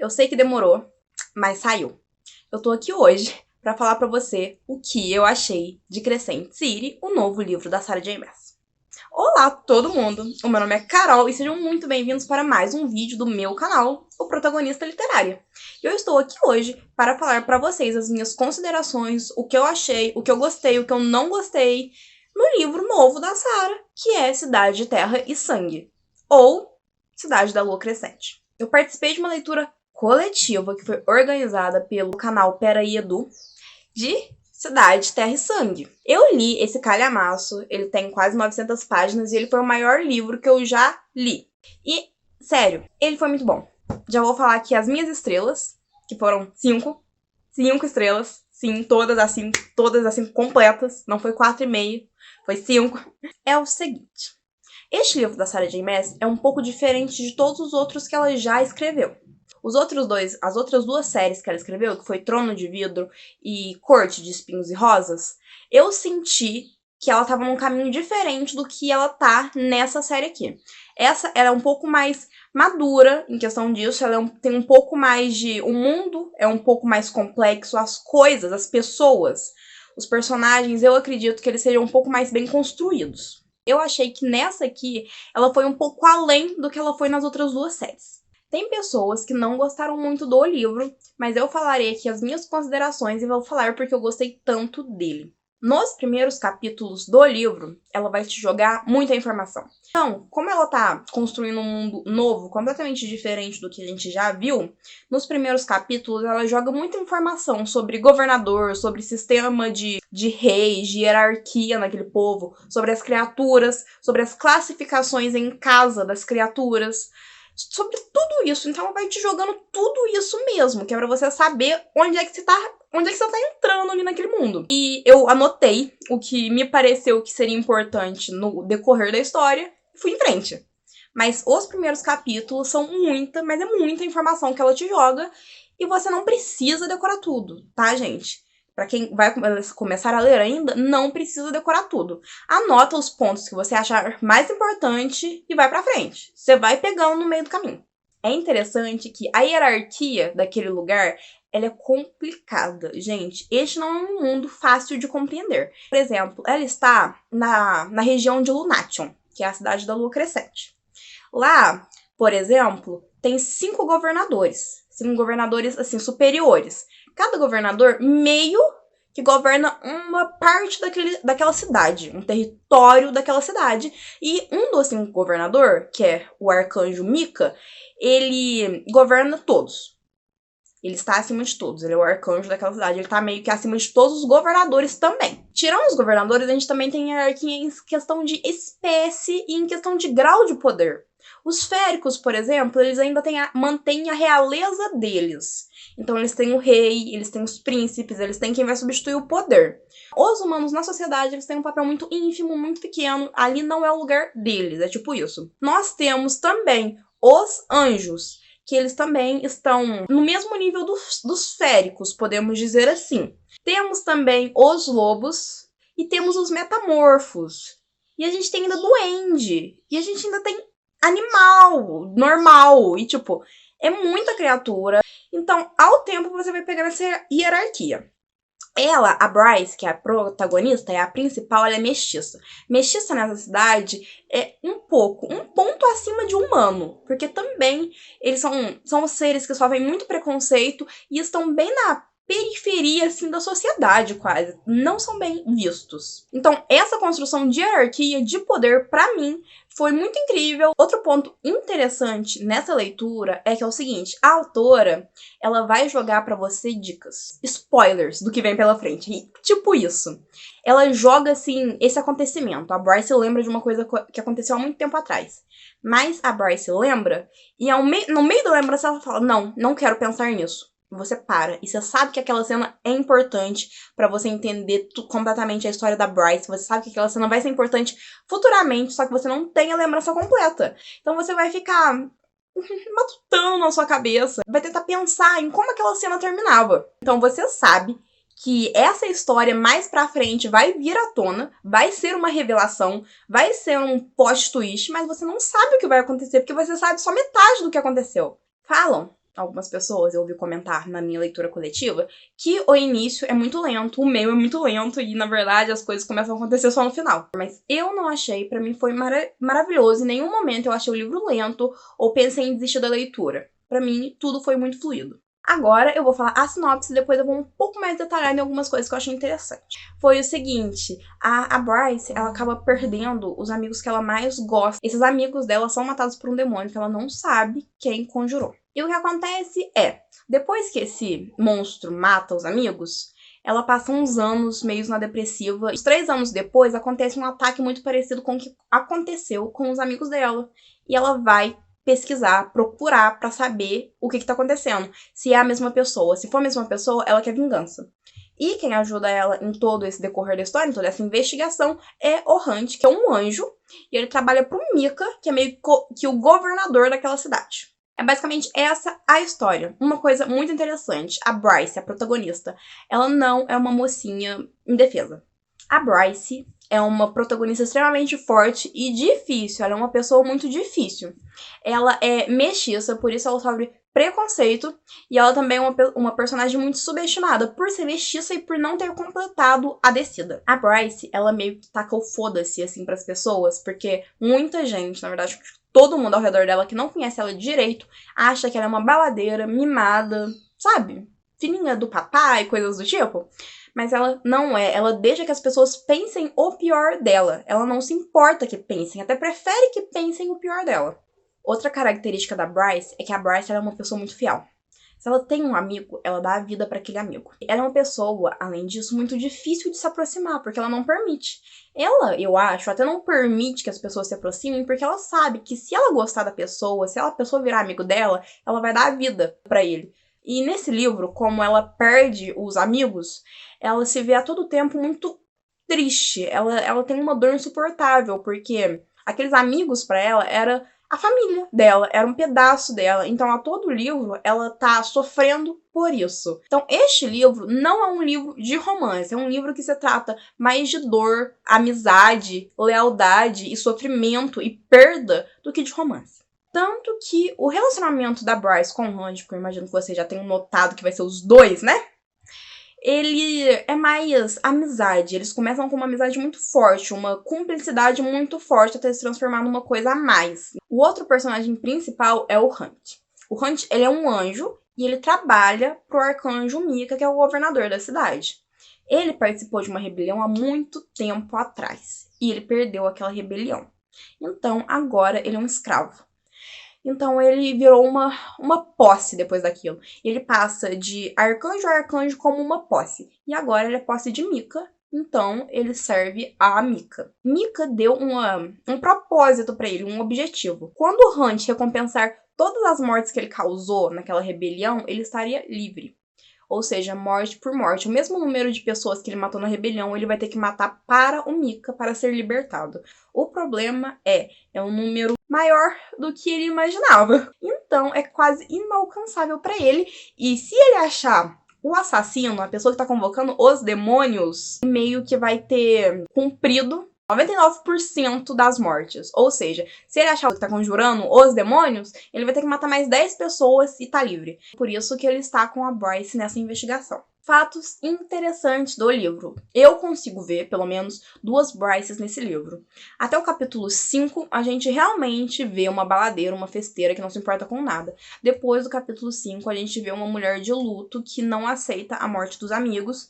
Eu sei que demorou, mas saiu. Eu tô aqui hoje pra falar pra você o que eu achei de Crescent City, o novo livro da Sarah J. Maas. Olá todo mundo, o meu nome é Carol e sejam muito bem-vindos para mais um vídeo do meu canal, o Protagonista Literária. E eu estou aqui hoje para falar pra vocês as minhas considerações, o que eu achei, o que eu gostei, o que eu não gostei no livro novo da Sarah, que é Cidade de Terra e Sangue, ou Cidade da Lua Crescente. Eu participei de uma leitura coletiva que foi organizada pelo canal Peraí Edu, de Cidade, Terra e Sangue. Eu li esse calhamaço, ele tem quase 900 páginas e ele foi o maior livro que eu já li. E, sério, ele foi muito bom. Já vou falar aqui as minhas estrelas, que foram 5 estrelas, sim, todas assim completas, não foi 4,5, foi 5. É o seguinte, este livro da Sarah J. Maas é um pouco diferente de todos os outros que ela já escreveu. As outras duas séries que ela escreveu, que foi Trono de Vidro e Corte de Espinhos e Rosas, eu senti que ela tava num caminho diferente do que ela tá nessa série aqui. Essa ela é um pouco mais madura em questão disso, ela tem um pouco mais de... O mundo é um pouco mais complexo, as coisas, as pessoas, os personagens, eu acredito que eles sejam um pouco mais bem construídos. Eu achei que nessa aqui, ela foi um pouco além do que ela foi nas outras duas séries. Tem pessoas que não gostaram muito do livro, mas eu falarei aqui as minhas considerações e vou falar porque eu gostei tanto dele. Nos primeiros capítulos do livro, ela vai te jogar muita informação. Então, como ela tá construindo um mundo novo, completamente diferente do que a gente já viu, nos primeiros capítulos ela joga muita informação sobre governador, sobre sistema de reis, de hierarquia naquele povo, sobre as criaturas, sobre as classificações em casa das criaturas, sobre tudo isso. Então ela vai te jogando tudo isso mesmo, que é pra você saber onde é que você tá entrando ali naquele mundo. E eu anotei o que me pareceu que seria importante no decorrer da história e fui em frente. Mas os primeiros capítulos são mas é muita informação que ela te joga e você não precisa decorar tudo, tá, gente? Pra quem vai começar a ler ainda, não precisa decorar tudo. Anota os pontos que você achar mais importante e vai pra frente. Você vai pegando no meio do caminho. É interessante que a hierarquia daquele lugar, ela é complicada. Gente, este não é um mundo fácil de compreender. Por exemplo, ela está na região de Lunation, que é a cidade da Lua Crescente. Lá, por exemplo, tem 5 governadores. 5 governadores, assim, superiores. Cada governador meio que governa uma parte daquela cidade, um território daquela cidade. E um dos 5 governadores, que é o arcanjo Mika, ele governa todos. Ele está acima de todos, ele é o arcanjo daquela cidade, ele está meio que acima de todos os governadores também. Tirando os governadores, a gente também tem hierarquia em questão de espécie e em questão de grau de poder. Os féricos, por exemplo, eles ainda mantêm a realeza deles. Então eles têm o rei, eles têm os príncipes, eles têm quem vai substituir o poder. Os humanos na sociedade, eles têm um papel muito ínfimo, muito pequeno, ali não é o lugar deles, é tipo isso. Nós temos também os anjos, que eles também estão no mesmo nível dos féricos, podemos dizer assim. Temos também os lobos e temos os metamorfos. E a gente tem ainda duende, e a gente ainda tem animal, normal, e tipo, é muita criatura. Então, ao tempo, você vai pegando essa hierarquia. Ela, a Bryce, que é a protagonista, é a principal, ela é mestiça. Mestiça nessa cidade é um ponto acima de humano, porque também eles são seres que sofrem muito preconceito e estão bem na periferia, assim, da sociedade, quase. Não são bem vistos. Então, essa construção de hierarquia, de poder, pra mim, foi muito incrível. Outro ponto interessante nessa leitura é que é o seguinte, a autora, ela vai jogar pra você dicas, spoilers do que vem pela frente, e, tipo isso. Ela joga, assim, esse acontecimento. A Bryce lembra de uma coisa que aconteceu há muito tempo atrás. Mas a Bryce lembra, e no meio da lembrança ela fala, não quero pensar nisso. Você para, e você sabe que aquela cena é importante pra você entender completamente a história da Bryce, você sabe que aquela cena vai ser importante futuramente, só que você não tem a lembrança completa. Então você vai ficar matutando na sua cabeça, vai tentar pensar em como aquela cena terminava. Então você sabe que essa história mais pra frente vai vir à tona, vai ser uma revelação, vai ser um plot twist, mas você não sabe o que vai acontecer, porque você sabe só metade do que aconteceu. Falam algumas pessoas, eu ouvi comentar na minha leitura coletiva, que o início é muito lento, o meio é muito lento e, na verdade, as coisas começam a acontecer só no final. Mas eu não achei, pra mim foi maravilhoso. Em nenhum momento eu achei o livro lento ou pensei em desistir da leitura. Pra mim, tudo foi muito fluido. Agora eu vou falar a sinopse e depois eu vou um pouco mais detalhar em algumas coisas que eu achei interessante. Foi o seguinte, a Bryce, ela acaba perdendo os amigos que ela mais gosta. Esses amigos dela são matados por um demônio que ela não sabe quem conjurou. E o que acontece é, depois que esse monstro mata os amigos, ela passa uns anos meio na depressiva. Uns 3 anos depois, acontece um ataque muito parecido com o que aconteceu com os amigos dela. E ela vai pesquisar, procurar pra saber o que tá acontecendo. Se é a mesma pessoa. Se for a mesma pessoa, ela quer vingança. E quem ajuda ela em todo esse decorrer da história, em toda essa investigação, é o Hunt, que é um anjo. E ele trabalha pro Micah, que é meio que o governador daquela cidade. É basicamente essa a história. Uma coisa muito interessante, a Bryce, a protagonista, ela não é uma mocinha indefesa. A Bryce é uma protagonista extremamente forte e difícil. Ela é uma pessoa muito difícil. Ela é mestiça, por isso ela sofre preconceito. E ela também é uma personagem muito subestimada, por ser mestiça e por não ter completado a descida. A Bryce, ela meio que taca o foda-se, assim, pras pessoas, porque muita gente, na verdade, todo mundo ao redor dela que não conhece ela direito, acha que ela é uma baladeira, mimada, sabe? Filhinha do papai, coisas do tipo. Mas ela não é. Ela deixa que as pessoas pensem o pior dela. Ela não se importa que pensem, até prefere que pensem o pior dela. Outra característica da Bryce é que a Bryce ela é uma pessoa muito fiel. Se ela tem um amigo, ela dá a vida para aquele amigo. Ela é uma pessoa, além disso, muito difícil de se aproximar, porque ela não permite. Ela, eu acho, até não permite que as pessoas se aproximem, porque ela sabe que se ela gostar da pessoa, se a pessoa virar amigo dela, ela vai dar a vida para ele. E nesse livro, como ela perde os amigos, ela se vê a todo tempo muito triste. Ela tem uma dor insuportável, porque aqueles amigos para ela era a família dela, era um pedaço dela. Então, a todo livro, ela tá sofrendo por isso. Então, este livro não é um livro de romance, é um livro que se trata mais de dor, amizade, lealdade e sofrimento e perda do que de romance. Tanto que o relacionamento da Bryce com o Hunt, porque eu imagino que vocês já tenham notado que vai ser os dois, né? Ele é mais amizade. Eles começam com uma amizade muito forte, uma cumplicidade muito forte até se transformar numa coisa a mais. O outro personagem principal é o Hunt. O Hunt, ele é um anjo e ele trabalha pro arcanjo Micah, que é o governador da cidade. Ele participou de uma rebelião há muito tempo atrás e ele perdeu aquela rebelião. Então, agora ele é um escravo. Então ele virou uma posse depois daquilo. Ele passa de arcanjo a arcanjo como uma posse. E agora ele é posse de Micah. Então ele serve a Micah. Micah deu um propósito pra ele, um objetivo. Quando o Hunt recompensar todas as mortes que ele causou naquela rebelião, ele estaria livre. Ou seja, morte por morte. O mesmo número de pessoas que ele matou na rebelião, ele vai ter que matar para o Micah para ser libertado. O problema é um número maior do que ele imaginava. Então, é quase inalcançável para ele. E se ele achar o assassino, a pessoa que tá convocando os demônios, meio que vai ter cumprido 99% das mortes. Ou seja, se ele achar que tá conjurando os demônios, ele vai ter que matar mais 10 pessoas e tá livre. Por isso que ele está com a Bryce nessa investigação. Fatos interessantes do livro. Eu consigo ver, pelo menos, 2 Bryces nesse livro. Até o capítulo 5, a gente realmente vê uma baladeira, uma festeira que não se importa com nada. Depois do capítulo 5, a gente vê uma mulher de luto que não aceita a morte dos amigos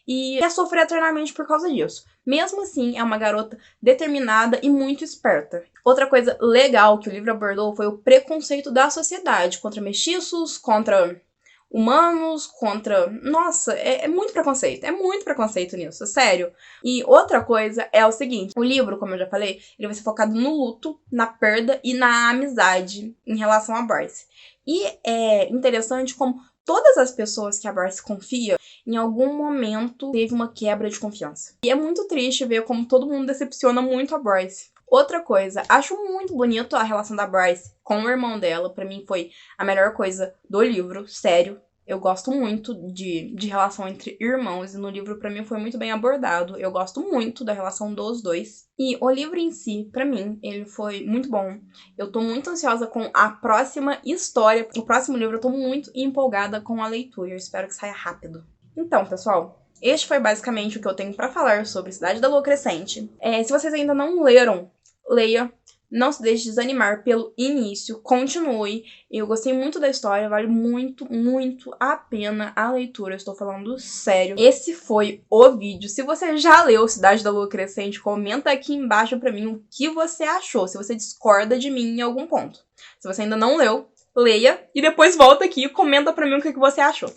e quer sofrer eternamente por causa disso. Mesmo assim, é uma garota determinada e muito esperta. Outra coisa legal que o livro abordou foi o preconceito da sociedade contra mestiços, contra humanos, contra... Nossa, é muito preconceito nisso, sério. E outra coisa é o seguinte, o livro, como eu já falei, ele vai ser focado no luto, na perda e na amizade em relação a Bryce. E é interessante como todas as pessoas que a Bryce confia, em algum momento teve uma quebra de confiança. E é muito triste ver como todo mundo decepciona muito a Bryce. Outra coisa, acho muito bonito a relação da Bryce com o irmão dela. Pra mim foi a melhor coisa do livro, sério. Eu gosto muito de relação entre irmãos, e no livro, pra mim, foi muito bem abordado. Eu gosto muito da relação dos dois. E o livro em si, pra mim, ele foi muito bom. Eu tô muito ansiosa com a próxima história. O próximo livro, eu tô muito empolgada com a leitura. Eu espero que saia rápido. Então, pessoal, este foi basicamente o que eu tenho pra falar sobre Cidade da Lua Crescente. Se vocês ainda não leram, leia. Não se deixe desanimar pelo início, continue. Eu gostei muito da história, vale muito, muito a pena a leitura, eu estou falando sério. Esse foi o vídeo. Se você já leu Cidade da Lua Crescente, comenta aqui embaixo pra mim o que você achou, se você discorda de mim em algum ponto. Se você ainda não leu, leia e depois volta aqui e comenta pra mim o que você achou.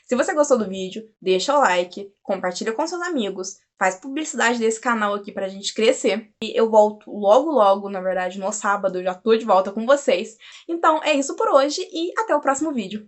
Se você gostou do vídeo, deixa o like, compartilha com seus amigos, faz publicidade desse canal aqui pra gente crescer. E eu volto logo logo, na verdade, no sábado, eu já tô de volta com vocês. Então é isso por hoje e até o próximo vídeo.